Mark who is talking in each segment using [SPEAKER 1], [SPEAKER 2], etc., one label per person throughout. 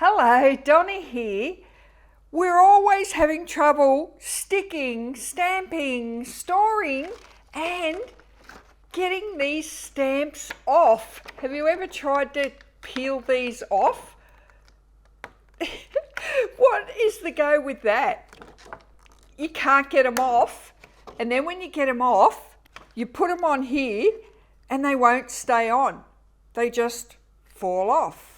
[SPEAKER 1] Hello, Donnie here. We're always having trouble sticking, stamping, storing and getting these stamps off. Have you ever tried to peel these off? What is the go with that? You can't get them off, and then when you get them off, you put them on here and they won't stay on. They just fall off.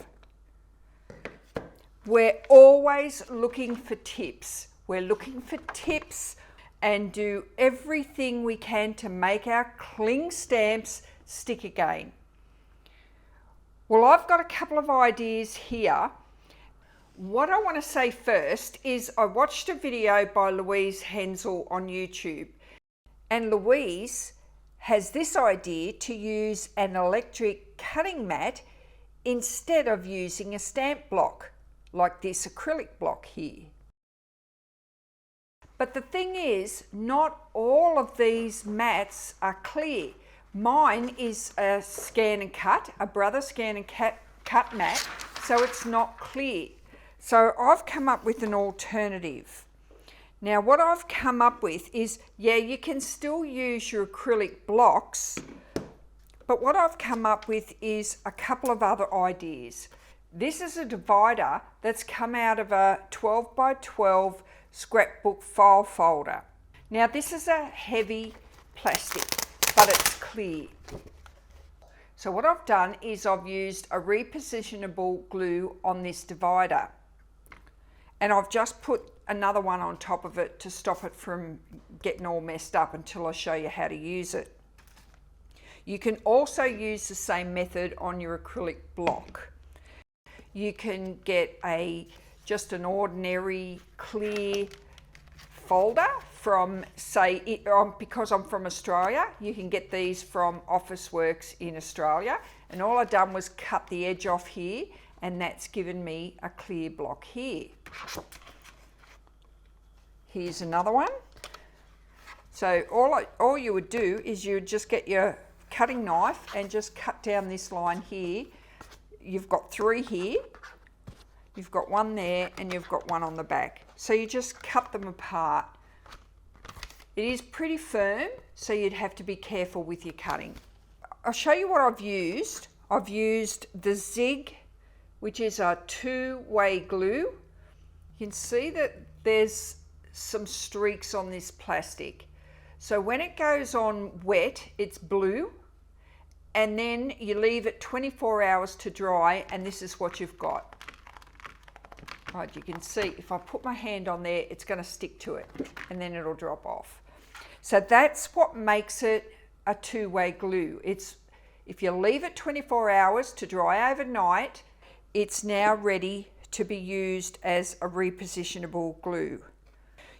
[SPEAKER 1] We're always looking for tips. We're looking for tips and do everything we can to make our cling stamps stick again. Well, I've got a couple of ideas here. What I want to say first is I watched a video by Louise Heinzl on YouTube, and Louise has this idea to use an electric cutting mat instead of using a stamp block like this acrylic block here. But the thing is, not all of these mats are clear. Mine is a scan and cut, a Brother scan and cut mat, so it's not clear. So I've come up with an alternative. Now what I've come up with is, yeah, you can still use your acrylic blocks, but what I've come up with is a couple of other ideas. This is a divider that's come out of a 12 by 12 scrapbook file folder. Now this is a heavy plastic, but it's clear. So what I've done is I've used a repositionable glue on this divider, and I've just put another one on top of it to stop it from getting all messed up until I show you how to use it. You can also use the same method on your acrylic block. You can get just an ordinary clear folder from, say, because I'm from Australia, you can get these from Officeworks in Australia, and all I've done was cut the edge off here, and that's given me a clear block here. Here's another one. So all you would do is you would just get your cutting knife and just cut down this line here. You've got 3 here, you've got 1 there, and you've got 1 on the back. So you just cut them apart. It is pretty firm, so you'd have to be careful with your cutting. I'll show you what I've used. I've used the Zig, which is a 2-way glue. You can see that there's some streaks on this plastic. So when it goes on wet, it's blue, and then you leave it 24 hours to dry, and this is what you've got. Right, you can see if I put my hand on there, it's going to stick to it, and then it'll drop off. So that's what makes it a 2-way glue. If you leave it 24 hours to dry overnight, it's now ready to be used as a repositionable glue.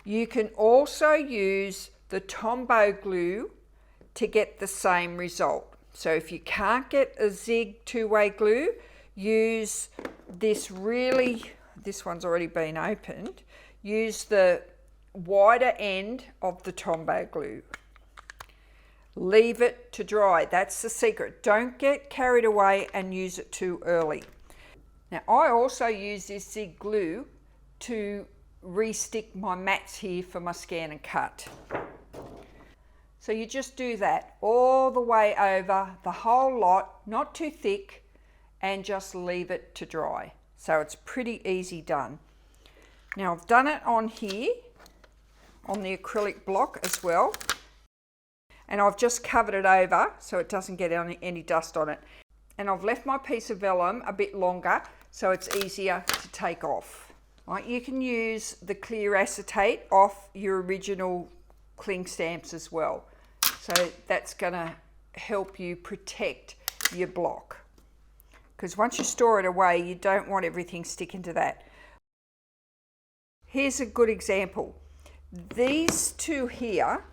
[SPEAKER 1] You can also use the Tombow glue to get the same result. So if you can't get a Zig 2-way glue, use this one's already been opened, use the wider end of the Tombow glue. Leave it to dry, that's the secret. Don't get carried away and use it too early. Now I also use this Zig glue to re-stick my mats here for my scan and cut. So you just do that all the way over the whole lot, not too thick, and just leave it to dry. So it's pretty easy done. Now I've done it on here, on the acrylic block as well, and I've just covered it over so it doesn't get any dust on it. And I've left my piece of vellum a bit longer so it's easier to take off. Right, you can use the clear acetate off your original cling stamps as well. So that's going to help you protect your block. Because once you store it away, you don't want everything sticking to that. Here's a good example. These 2 here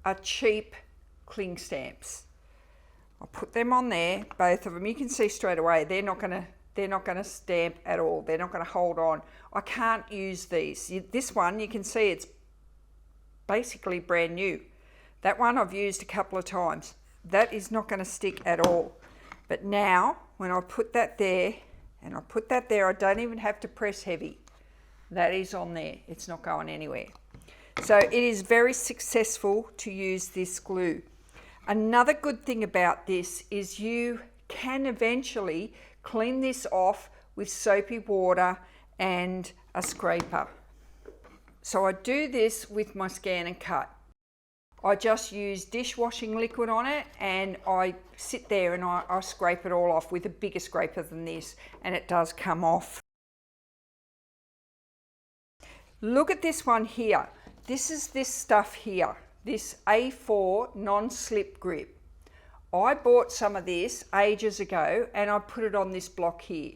[SPEAKER 1] are cheap cling stamps. I'll put them on there, both of them. You can see straight away they're not going to stamp at all. They're not going to hold on. I can't use these. This one, you can see it's basically brand new. That one I've used a couple of times. That is not going to stick at all. But now, when I put that there And I put that there. I don't even have to press heavy. That is on there. It's not going anywhere. So it is very successful to use this glue. Another good thing about this is you can eventually clean this off with soapy water and a scraper. So I do this with my scan and cut. I just use dishwashing liquid on it and I sit there and I scrape it all off with a bigger scraper than this, and it does come off. Look at this one here. This is this stuff here, this A4 non-slip grip. I bought some of this ages ago and I put it on this block here.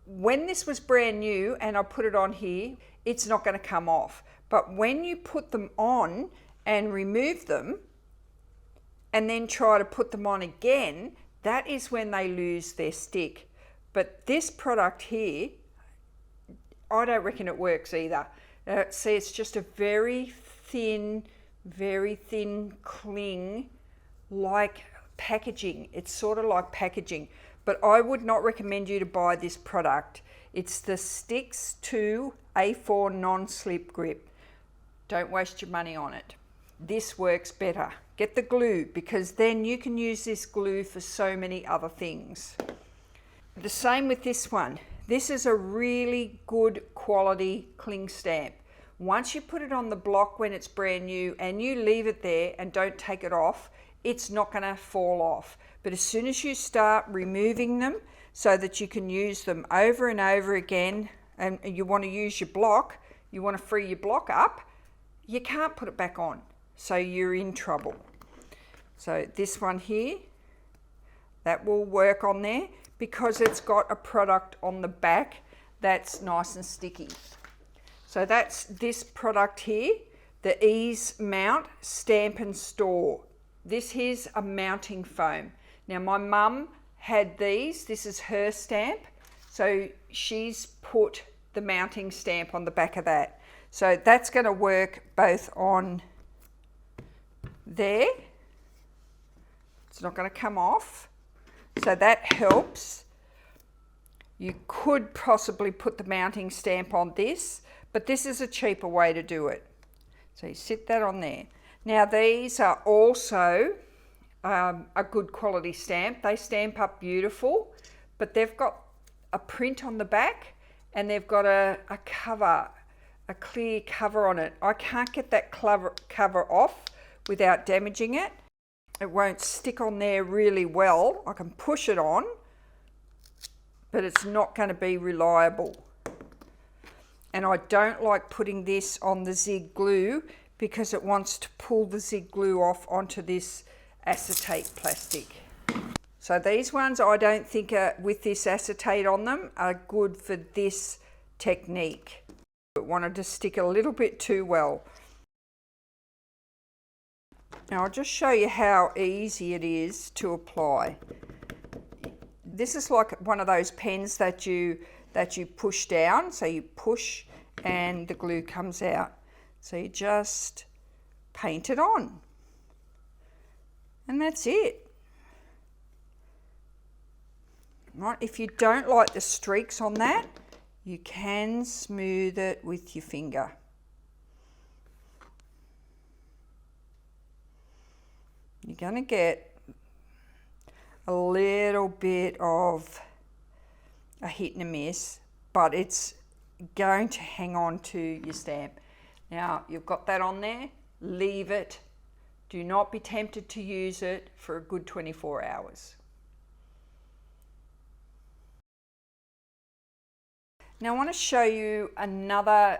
[SPEAKER 1] When this was brand new and I put it on here, it's not going to come off. But when you put them on and remove them and then try to put them on again, that is when they lose their stick. But this product here, I don't reckon it works either. See, it's just a very thin cling, like packaging. It's sort of like packaging, but I would not recommend you to buy this product. It's the Sticks 2 A4 non-slip grip. Don't waste your money on it. This works better. Get the glue, because then you can use this glue for so many other things. The same with this one. This is a really good quality cling stamp. Once you put it on the block when it's brand new and you leave it there and don't take it off, it's not going to fall off. But as soon as you start removing them so that you can use them over and over again, and you want to use your block, you want to free your block up, you can't put it back on. So you're in trouble. So this one here, that will work on there because it's got a product on the back that's nice and sticky. So that's this product here, the Ease Mount Stamp and Store. This here's a mounting foam. Now my mum had these, this is her stamp, so she's put the mounting stamp on the back of that. So that's going to work both on there, it's not going to come off, so that helps. You could possibly put the mounting stamp on this, but this is a cheaper way to do it. So you sit that on there. Now these are also a good quality stamp. They stamp up beautiful, but they've got a print on the back and they've got a cover, a clear cover on it. I can't get that cover off without damaging it. It won't stick on there really well. I can push it on, but it's not going to be reliable. And I don't like putting this on the zig glue because it wants to pull the zig glue off onto this acetate plastic. So these ones I don't think are, with this acetate on them, are good for this technique. It wanted to stick a little bit too well. Now I'll just show you how easy it is to apply. This is like one of those pens that you push down. So you push and the glue comes out. So you just paint it on. And that's it. Right, if you don't like the streaks on that, you can smooth it with your finger. You're going to get a little bit of a hit and a miss, but it's going to hang on to your stamp. Now you've got that on there, leave it. Do not be tempted to use it for a good 24 hours. Now I want to show you another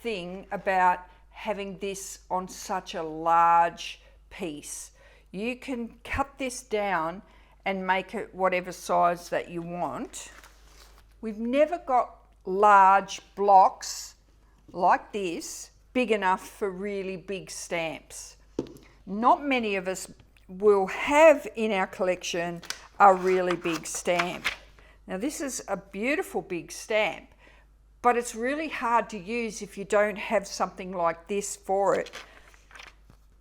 [SPEAKER 1] thing about having this on such a large piece. You can cut this down and make it whatever size that you want. We've never got large blocks like this big enough for really big stamps. Not many of us will have in our collection a really big stamp. Now this is a beautiful big stamp, but it's really hard to use if you don't have something like this for it.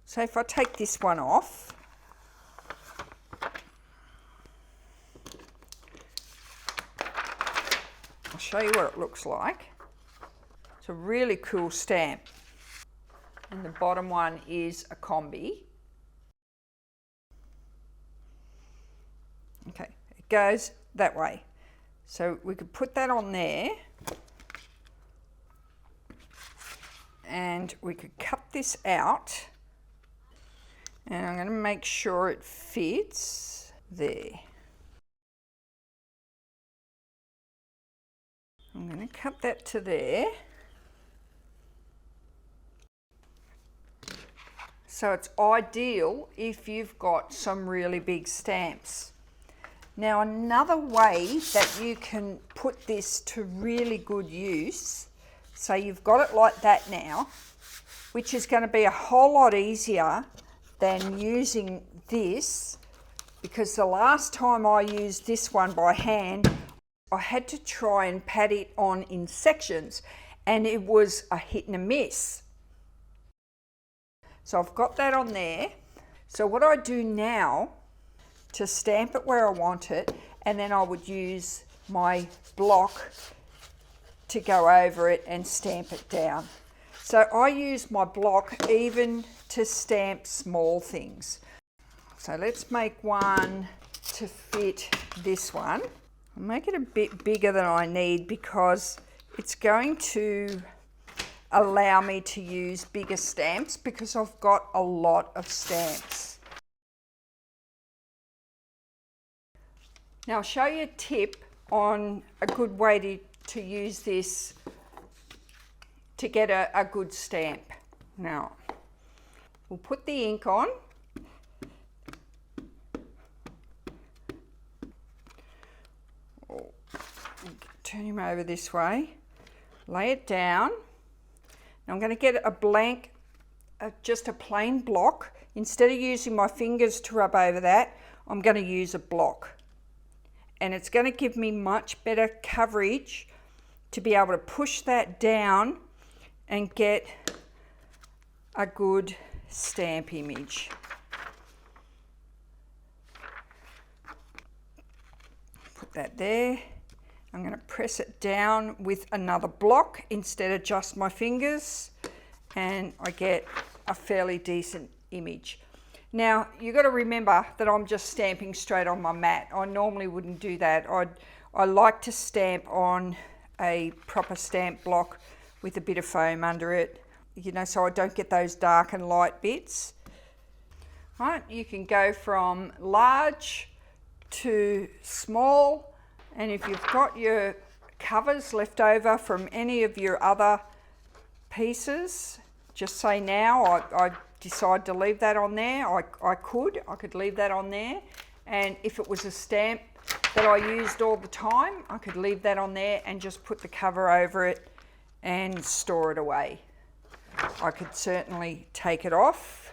[SPEAKER 1] So if I take this one off, show you what it looks like. It's a really cool stamp. And the bottom one is a combi. Okay, it goes that way. So we could put that on there. And we could cut this out. And I'm going to make sure it fits there. I'm going to cut that to there. So it's ideal if you've got some really big stamps. Now another way that you can put this to really good use, so you've got it like that now, which is going to be a whole lot easier than using this, because the last time I used this one by hand, I had to try and pat it on in sections and it was a hit and a miss. So I've got that on there. So what I do now to stamp it where I want it, and then I would use my block to go over it and stamp it down. So I use my block even to stamp small things. So let's make one to fit this one. I'll make it a bit bigger than I need because it's going to allow me to use bigger stamps because I've got a lot of stamps. Now I'll show you a tip on a good way to use this to get a good stamp. Now we'll put the ink on. Turn him over this way, lay it down. Now I'm going to get a blank, just a plain block. Instead of using my fingers to rub over that, I'm going to use a block. And it's going to give me much better coverage to be able to push that down and get a good stamp image. Put that there. I'm going to press it down with another block instead of just my fingers, and I get a fairly decent image. Now you've got to remember that I'm just stamping straight on my mat. I normally wouldn't do that. I like to stamp on a proper stamp block with a bit of foam under it, you know, so I don't get those dark and light bits. Right, you can go from large to small. And if you've got your covers left over from any of your other pieces, just say now, I decide to leave that on there. I could leave that on there. And if it was a stamp that I used all the time, I could leave that on there and just put the cover over it and store it away. I could certainly take it off.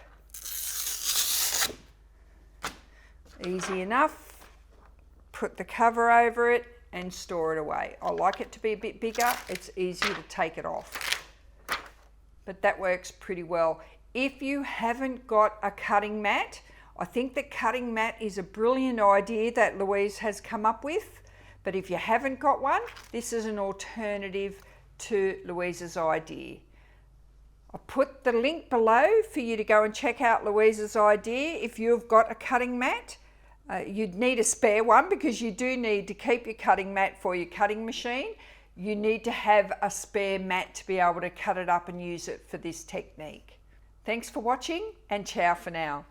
[SPEAKER 1] Easy enough. Put the cover over it and store it away. I like it to be a bit bigger. It's easier to take it off. But that works pretty well. If you haven't got a cutting mat, I think the cutting mat is a brilliant idea that Louise has come up with. But if you haven't got one, this is an alternative to Louise's idea. I'll put the link below for you to go and check out Louise's idea if you've got a cutting mat. You'd need a spare one because you do need to keep your cutting mat for your cutting machine. You need to have a spare mat to be able to cut it up and use it for this technique. Thanks for watching, and ciao for now.